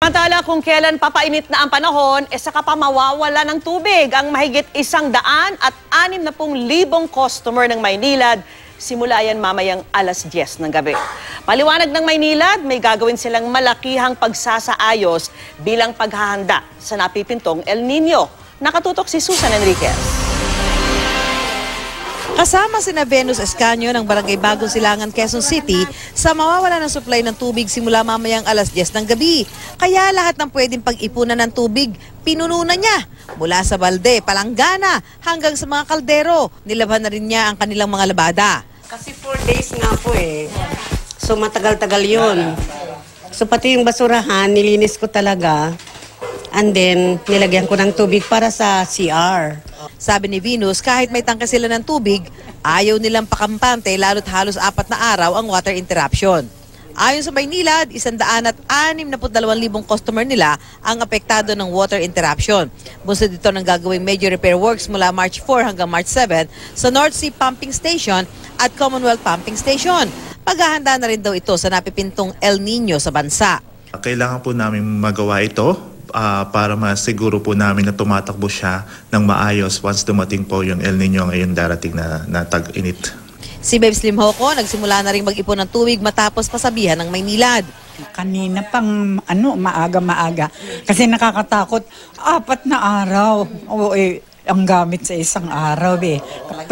Samantala, kung kailan papainit na ang panahon, saka pa mawawala ng tubig ang mahigit 160,000 customer ng Maynilad. Simula yan mamayang alas 10 ng gabi. Paliwanag ng Maynilad, may gagawin silang malakihang pagsasaayos bilang paghahanda sa napipintong El Nino. Nakatutok si Susan Enriquez. Kasama sina Venus Escanio ng Barangay Bagong Silangan, Quezon City sa mawawala ng supply ng tubig simula mamayang alas 10 ng gabi. Kaya lahat ng pwedeng pag-ipunan ng tubig, pinununan niya. Mula sa balde, palanggana, hanggang sa mga kaldero. Nilabhan na rin niya ang kanilang mga labada. Kasi 4 days nga po eh. So matagal-tagal yun. So pati yung basurahan, nilinis ko talaga. And then, nilagyan ko ng tubig para sa CR. Sabi ni Venus, kahit may tangke sila ng tubig, ayaw nilang pakampante lalo't halos 4 na araw ang water interruption. Ayon sa Maynilad, 162,000 customer nila ang apektado ng water interruption. Bunsod dito ng gagawing major repair works mula March 4 hanggang March 7 sa North Sea Pumping Station at Commonwealth Pumping Station. Paghahanda na rin daw ito sa napipintong El Nino sa bansa. Kailangan po namin magawa ito para masiguro po namin na tumatakbo siya ng maayos once dumating po yung El Nino ngayon darating na tag-init. Si Babes Limhoco, nagsimula na rin mag-ipon ng tubig matapos pasabihan ng Maynilad. Kanina pang maaga-maaga kasi nakakatakot 4 na araw. Ang gamit sa isang araw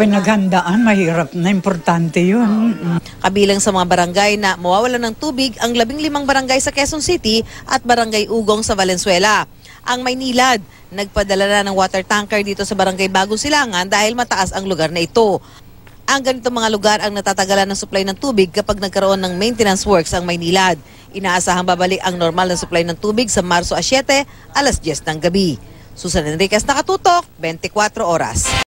Pinaghandaan, mahirap na, importante yun. Kabilang sa mga barangay na mawawalan ng tubig ang 15 barangay sa Quezon City at Barangay Ugong sa Valenzuela. Ang Maynilad, nagpadala na ng water tanker dito sa Barangay Bagong Silangan dahil mataas ang lugar na ito. Ang ganitong mga lugar ang natatagalan ng supply ng tubig kapag nagkaroon ng maintenance works ang Maynilad. Inaasahang babalik ang normal na supply ng tubig sa Marso 7, alas 10 ng gabi. Susan Enriquez, nakatutok, 24 oras.